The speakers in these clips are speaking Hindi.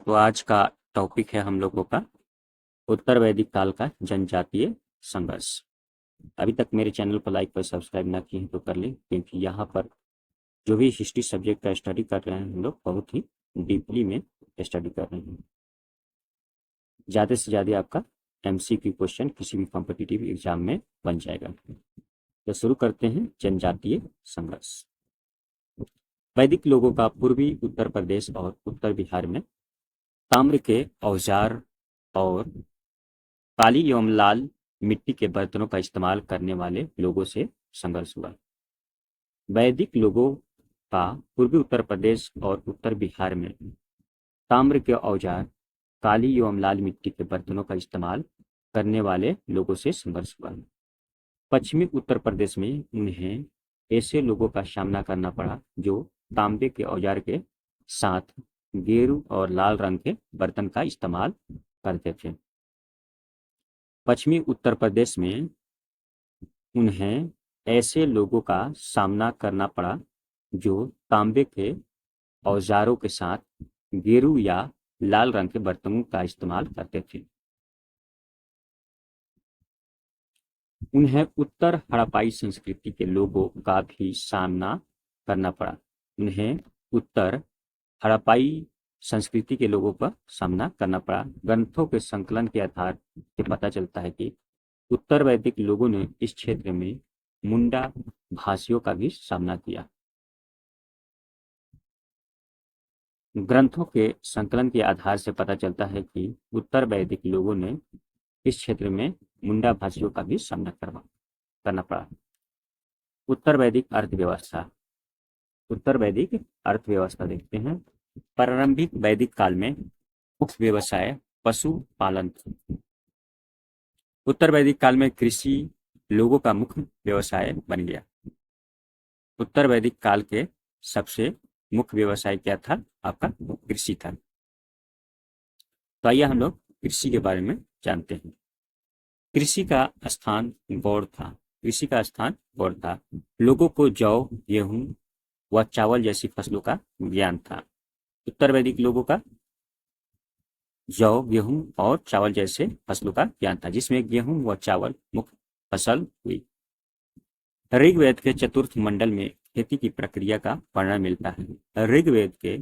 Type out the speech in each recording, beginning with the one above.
तो आज का टॉपिक है हम लोगों का उत्तर वैदिक काल का जनजातीय संघर्ष। अभी तक मेरे चैनल पर लाइक पर सब्सक्राइब ना किए हैं तो कर लें, क्योंकि यहाँ पर जो भी हिस्ट्री सब्जेक्ट का स्टडी कर रहे हैं हम लोग बहुत ही डीपली में स्टडी कर रहे हैं। ज़्यादा से ज़्यादा आपका एमसीक्यू क्वेश्चन किसी भी कॉम्पिटिटिव एग्जाम में बन जाएगा। तो शुरू करते हैं जनजातीय संघर्ष। वैदिक लोगों का पूर्वी उत्तर प्रदेश और उत्तर बिहार में ताम्र के औजार और काली एवं लाल मिट्टी के बर्तनों का इस्तेमाल करने वाले लोगों से संघर्ष हुआ। वैदिक लोगों का पूर्वी उत्तर प्रदेश और उत्तर बिहार में ताम्र के औजार, काली एवं लाल मिट्टी के बर्तनों का इस्तेमाल करने वाले लोगों से संघर्ष हुआ। पश्चिमी उत्तर प्रदेश में उन्हें ऐसे लोगों का सामना करना पड़ा जो तांबे के औजार के साथ गेरू और लाल रंग के बर्तन का इस्तेमाल करते थे। पश्चिमी उत्तर प्रदेश में उन्हें ऐसे लोगों का सामना करना पड़ा जो तांबे के औजारों के साथ गेरू या लाल रंग के बर्तनों का इस्तेमाल करते थे। उन्हें उत्तर हड़प्पाई संस्कृति के लोगों का भी सामना करना पड़ा। उन्हें उत्तर हड़प्पाई संस्कृति के लोगों का सामना करना पड़ा। ग्रंथों के संकलन के आधार से पता चलता है कि उत्तर वैदिक लोगों ने इस क्षेत्र में मुंडा भाषियों का भी सामना किया। ग्रंथों के संकलन के आधार से पता चलता है कि उत्तर वैदिक लोगों ने इस क्षेत्र में मुंडा भाषियों का भी सामना करना पड़ा। उत्तर वैदिक अर्थव्यवस्था। उत्तर वैदिक अर्थव्यवस्था देखते हैं। प्रारंभिक वैदिक काल में मुख्य व्यवसाय पशुपालन था। उत्तर वैदिक काल में कृषि लोगों का मुख्य व्यवसाय बन गया। उत्तर वैदिक काल के सबसे मुख्य व्यवसाय क्या था? आपका कृषि था। तो आइए हम लोग कृषि के बारे में जानते हैं। कृषि का स्थान गौड़ था। कृषि का स्थान गौड़ था। लोगों को जौ, गेहूं व चावल जैसी फसलों का ज्ञान था। उत्तर वैदिक लोगों का जौ, गेहूं और चावल जैसे फसलों का ज्ञान था, जिसमें गेहूं व चावल मुख्य फसल हुई। ऋग्वेद के चतुर्थ मंडल में खेती की प्रक्रिया का वर्णन मिलता है। ऋग्वेद के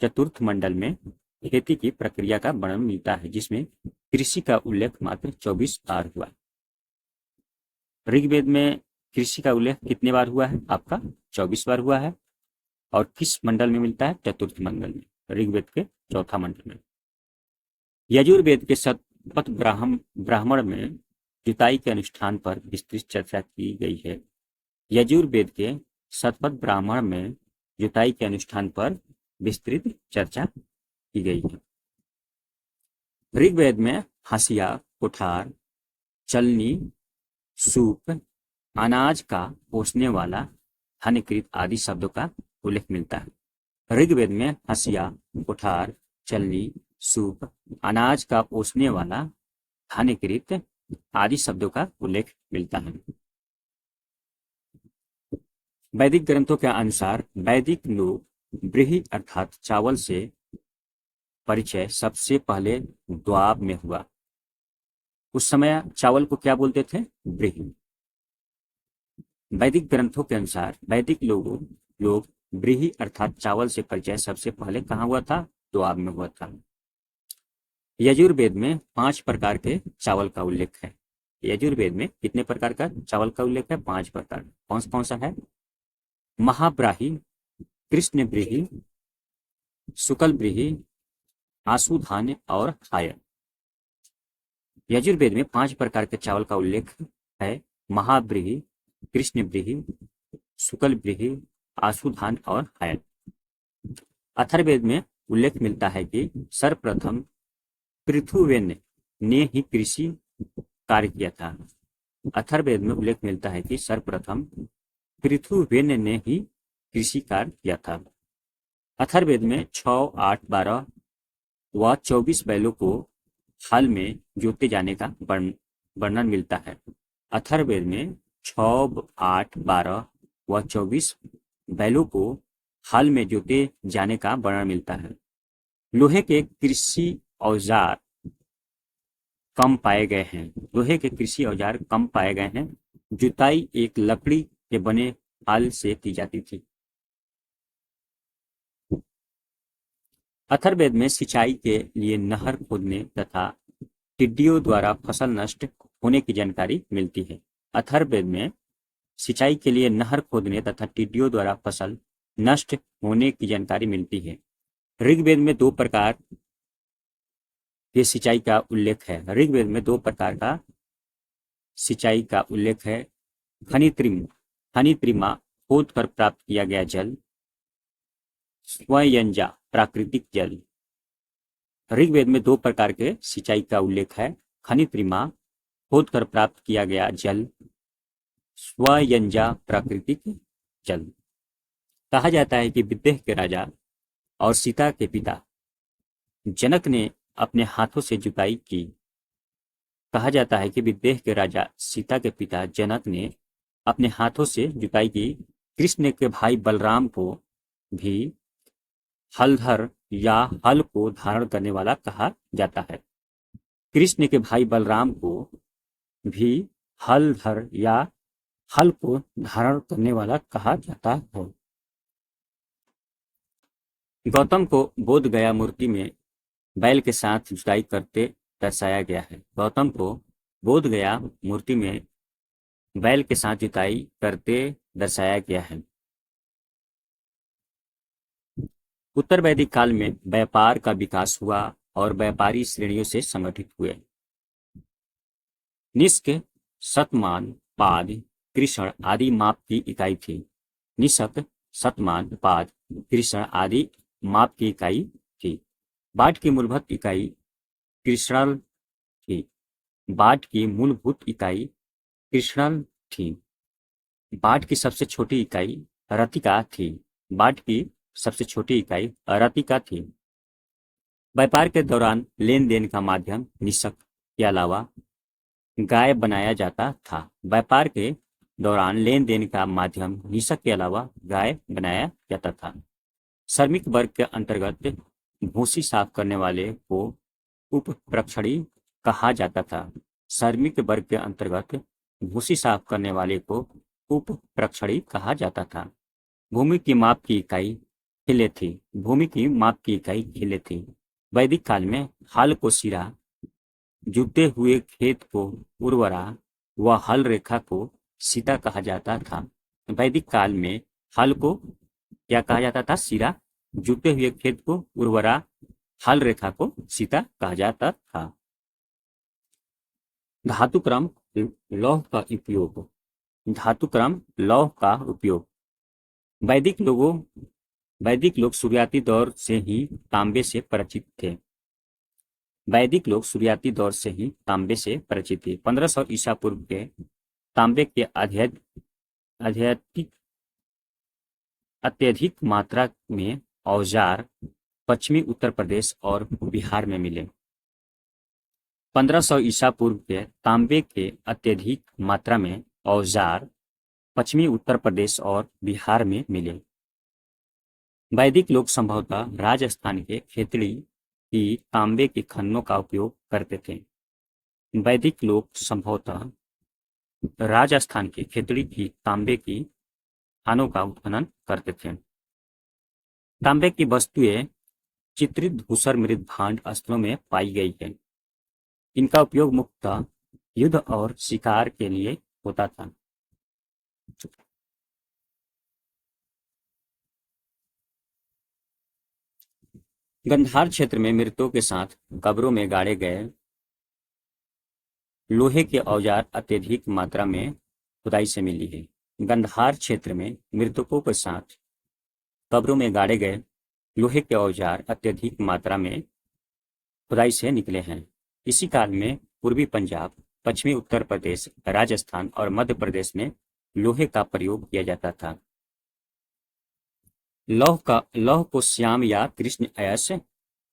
चतुर्थ मंडल में खेती की प्रक्रिया का वर्णन मिलता है, जिसमें कृषि का उल्लेख मात्र 24 बार हुआ। ऋग्वेद में कृषि का उल्लेख कितने बार हुआ है? आपका 24 बार हुआ है। और किस मंडल में मिलता है? चतुर्थ मंडल में, ऋग्वेद के चौथा मंडल में। यजुर्वेद के शतपथ ब्राह्मण में जुताई के अनुष्ठान पर विस्तृत चर्चा की गई है। यजुर्वेद के शतपथ ब्राह्मण में जुताई के अनुष्ठान पर विस्तृत चर्चा की गई है। ऋग्वेद में हसिया, कुठार, चलनी, सूप, अनाज का पोसने वाला, धनकृत आदि शब्दों का उल्लेख मिलता है। ऋग्वेद में हसिया, कुठार, चलनी, सूप, अनाज का पोसने वाला, धनकृत आदि शब्दों का उल्लेख मिलता है। वैदिक ग्रंथों के अनुसार वैदिक लोग ब्रीही अर्थात चावल से परिचय सबसे पहले द्वाब में हुआ। उस समय चावल को क्या बोलते थे? ब्रीही। वैदिक ग्रंथों के अनुसार वैदिक लोग ब्रीही अर्थात चावल से परिचय सबसे पहले कहाँ हुआ था? द्वाब में हुआ था। यजुर्वेद में 5 प्रकार के चावल का उल्लेख है। यजुर्वेद में कितने प्रकार का चावल का उल्लेख है? 5 प्रकार। कौन सा है? महाब्राही, कृष्ण ब्रीही, शुक्ल ब्रीही, आशुधान्य और हायन। यजुर्वेद में 5 प्रकार के चावल का उल्लेख है। महाब्रीही, कृष्ण ब्रीही, शुक्ल ब्रीही, आशुधान्य और हायन। अथर्ववेद में उल्लेख मिलता है कि सर्वप्रथम पृथुवेन ने ही कृषि कार्य किया था। अथर्ववेद में उल्लेख मिलता है कि सर्वप्रथम पृथुवेन ने ही कृषि कार्य किया था। अथर्ववेद में 6, 8, 12 व 24 बैलों को हल में जोते जाने का वर्णन मिलता है। अथर्ववेद में 6, 8, 12 व 24 बैलों को हल में जोते जाने का वर्णन मिलता है। लोहे के कृषि औजार कम पाए गए हैं। लोहे के कृषि औजार कम पाए गए हैं। जुताई एक लकड़ी के बने हल से की जाती थी। अथर्ववेद में सिंचाई के लिए नहर खोदने तथा टिड्डियों द्वारा फसल नष्ट होने की जानकारी मिलती है। अथर्ववेद में सिंचाई के लिए नहर खोदने तथा टिड्डियों द्वारा फसल नष्ट होने की जानकारी मिलती है। ऋग्वेद में दो प्रकार के सिंचाई का उल्लेख है। ऋग्वेद में दो प्रकार का सिंचाई का उल्लेख है। खनित्रिमा खोद कर प्राप्त किया गया जल, स्वयंजा प्राकृतिक जल। ऋग्वेद में दो प्रकार के सिंचाई का उल्लेख है। खनित्रिमा खोद कर प्राप्त किया गया जल, स्वयंजा प्राकृतिक जल। कहा जाता है कि विदेह के राजा और सीता के पिता जनक ने अपने हाथों से जुताई की। कहा जाता है कि विदेह के राजा सीता के पिता जनक ने अपने हाथों से जुताई की। कृष्ण के भाई बलराम को भी हलधर या हल को धारण करने वाला कहा जाता है। कृष्ण के भाई बलराम को भी हलधर या हल को धारण करने वाला कहा जाता है। गौतम को बोध गया मूर्ति में बैल के साथ जुताई करते दर्शाया गया है। गौतम को बोध गया मूर्ति में बैल के साथ जुताई करते दर्शाया गया है। उत्तर वैदिक काल में व्यापार का विकास हुआ और व्यापारी श्रेणियों से संगठित हुए। निष्क, शतमान, पाद, कृषण आदि माप की इकाई थी। निषक, शतमान, पाद, कृषण आदि माप की इकाई थी। बाट की मूलभूत इकाई कृष्णल थी। बाट की मूलभूत इकाई कृष्णल थी। बाट की सबसे छोटी इकाई रतिका थी। बाट की सबसे छोटी इकाई रतिका थी। व्यापार के दौरान लेन देन का माध्यम निषक के अलावा गाय बनाया जाता था। व्यापार के दौरान लेन देन का माध्यम निषक के अलावा गाय बनाया जाता था। श्रमिक वर्ग के अंतर्गत भूसी साफ करने वाले को उपप्रक्षणी कहा जाता था। श्रमिक वर्ग के अंतर्गत भूसी साफ करने वाले को उपप्रक्षणी कहा जाता था। भूमि की माप की इकाई खिले थी। भूमि की माप की इकाई खिले थी। वैदिक काल में हल को सिरा, जुते हुए खेत को उर्वरा व हल रेखा को सीता कहा जाता था। वैदिक काल में हल को क्या कहा जाता था? सिरा, जुते हुए खेत को उर्वरा, हल रेखा को सीता कहा जाता था। धातुक्रम लौह का उपयोग। धातुक्रम लौह का उपयोग। वैदिक लोग शुरुआती दौर से ही तांबे से परिचित थे। वैदिक लोग शुरुआती दौर से ही तांबे से परिचित थे। 1500 ईसा पूर्व के तांबे के अत्यधिक मात्रा में औजार पश्चिमी उत्तर प्रदेश और बिहार में मिले। 1500 ईसा पूर्व के तांबे के अत्यधिक मात्रा में औजार पश्चिमी उत्तर प्रदेश और बिहार में मिले। वैदिक लोग संभवतः राजस्थान के खेतड़ी की तांबे के खन्नों का उपयोग करते थे। वैदिक लोग संभवतः राजस्थान के खेतड़ी की तांबे की खानों का उत्खनन करते थे। तांबे की वस्तुएं चित्रित धूसर मृत भांड अस्त्रों में पाई गई है। इनका उपयोग मुख्यतः युद्ध और शिकार के लिए होता था। गंधार क्षेत्र में मृतकों के साथ कब्रों में गाड़े गए लोहे के औजार अत्यधिक मात्रा में खुदाई से मिली है। गंधार क्षेत्र में मृतकों के साथ कब्रों में गाड़े गए लोहे के औजार अत्यधिक मात्रा में खुदाई से निकले हैं। इसी काल में पूर्वी पंजाब, पश्चिमी उत्तर प्रदेश, राजस्थान और मध्य प्रदेश में लोहे का प्रयोग किया जाता था। लौह को श्याम या कृष्ण अयस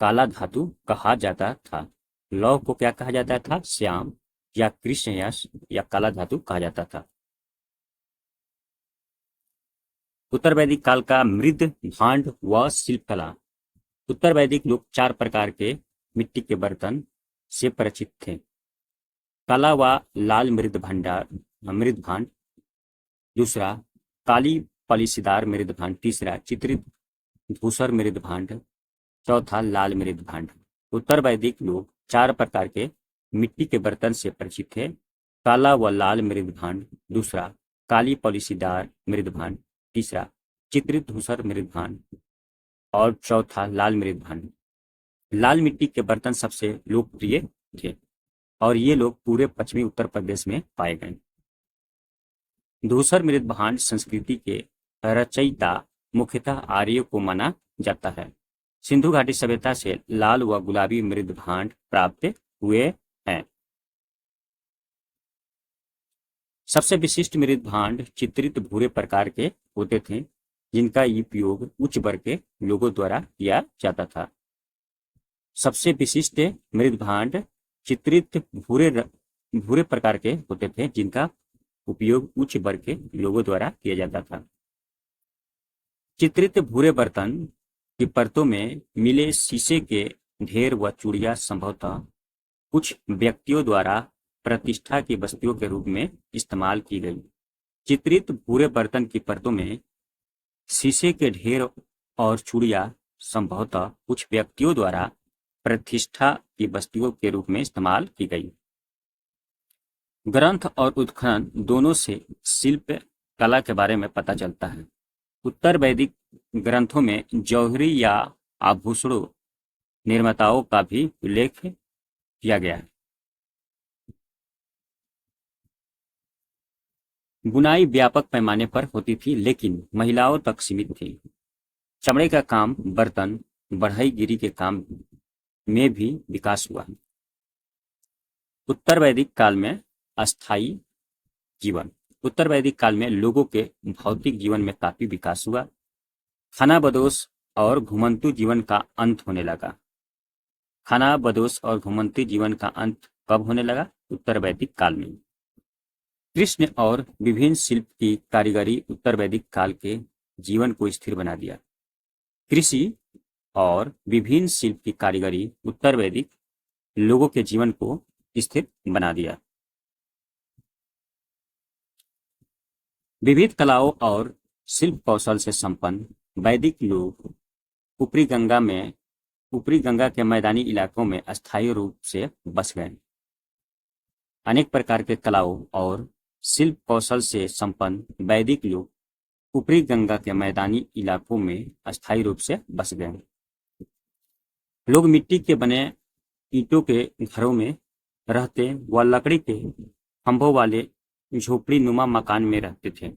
काला धातु कहा जाता था। लौह को क्या कहा जाता था? श्याम या कृष्ण यश या काला धातु कहा जाता था। उत्तर वैदिक काल का मृद भांड व शिल्पकला। उत्तर वैदिक लोग 4 प्रकार के मिट्टी के बर्तन से परिचित थे। काला व लाल मृद भांड, दूसरा काली पलिसीदार मृद भांड, तीसरा चित्रित धूसर मृद भांड, चौथा लाल मृद भांड। उत्तर वैदिक लोग 4 प्रकार के मिट्टी के बर्तन से परिचित थे। काला व लाल मृद भांड, दूसरा काली पॉलिशीदार मृद भांड, तीसरा चित्रित धूसर मृद भांड और चौथा लाल मृद भांड। लाल मिट्टी के बर्तन सबसे लोकप्रिय थे और ये लोग पूरे पश्चिमी उत्तर प्रदेश में पाए गए। धूसर मृद भांड संस्कृति के रचयिता मुख्यतः आर्य को माना जाता है। सिंधु घाटी सभ्यता से लाल व गुलाबी मृद भांड प्राप्त हुए हैं। सबसे विशिष्ट मृद भांड चित्रित भूरे प्रकार के होते थे, जिनका उपयोग उच्च वर्ग के लोगों द्वारा किया जाता था। सबसे विशिष्ट मृद भांड चित्रित भूरे प्रकार के होते थे, जिनका उपयोग उच्च वर्ग के लोगों द्वारा किया जाता था। चित्रित भूरे बर्तन की परतों में मिले शीशे के ढेर व चूड़ियां संभवतः कुछ व्यक्तियों द्वारा प्रतिष्ठा की वस्तुओं के रूप में इस्तेमाल की गई। चित्रित भूरे बर्तन की परतों में शीशे के ढेर और चूड़ियां संभवतः कुछ व्यक्तियों द्वारा प्रतिष्ठा की वस्तुओं के रूप में इस्तेमाल की गई। ग्रंथ और उत्खनन दोनों से शिल्प कला के बारे में पता चलता है। उत्तर वैदिक ग्रंथों में जौहरी या आभूषणों निर्माताओं का भी उल्लेख किया गया है। बुनाई व्यापक पैमाने पर होती थी, लेकिन महिलाओं तक सीमित थी। चमड़े का काम, बर्तन, बढ़ईगिरी के काम में भी विकास हुआ। उत्तर वैदिक काल में अस्थायी जीवन। उत्तर वैदिक काल में लोगों के भौतिक जीवन में काफी विकास हुआ। खानाबदोश और घुमंतू जीवन का अंत होने लगा। खानाबदोश और घुमंतू जीवन का अंत कब होने लगा? उत्तर वैदिक काल में। कृष्ण और विभिन्न शिल्प की कारीगरी उत्तर वैदिक काल के जीवन को स्थिर बना दिया। कृषि और विभिन्न शिल्प की कारीगरी उत्तर वैदिक लोगों के जीवन को स्थिर बना दिया। विविध कलाओं और शिल्प कौशल से संपन्न वैदिक लोग ऊपरी गंगा के मैदानी इलाकों में अस्थायी रूप से बस गए। अनेक प्रकार के कलाओं और शिल्प कौशल से संपन्न वैदिक लोग ऊपरी गंगा के मैदानी इलाकों में अस्थायी रूप से बस गए। लोग मिट्टी के बने ईंटों के घरों में रहते व लकड़ी के खंभों वाले झोपड़ी नुमा मकान में रहते थे।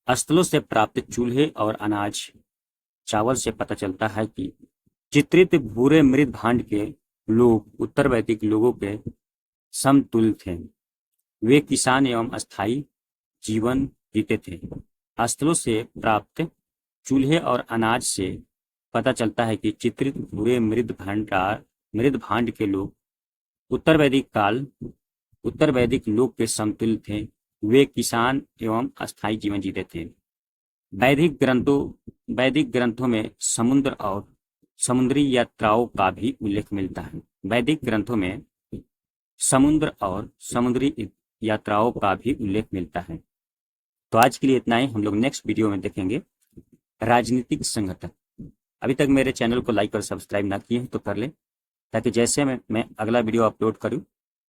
स्थलों से प्राप्त चूल्हे और अनाज चावल से पता चलता है कि चित्रित भूरे मृद भांड के लोग उत्तर वैदिक लोगों के समतुल्य थे। वे किसान एवं अस्थायी जीवन जीते थे। स्थलों से प्राप्त चूल्हे और अनाज से पता चलता है कि चित्रित भूरे मृद भांड के लोग उत्तर वैदिक लोग के समतुल्य थे। वे किसान एवं अस्थायी जीवन जीते थे। वैदिक ग्रंथों में समुद्र और समुद्री यात्राओं का भी उल्लेख मिलता है। वैदिक ग्रंथों में समुद्र और समुद्री यात्राओं का भी उल्लेख मिलता है। तो आज के लिए इतना ही। हम लोग नेक्स्ट वीडियो में देखेंगे राजनीतिक संगठन। अभी तक मेरे चैनल को लाइक और सब्सक्राइब ना किए हैं तो कर ले, ताकि जैसे मैं अगला वीडियो अपलोड करूं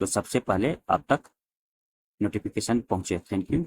तो सबसे पहले आप तक नोटिफिकेशन पहुंचे। Thank you.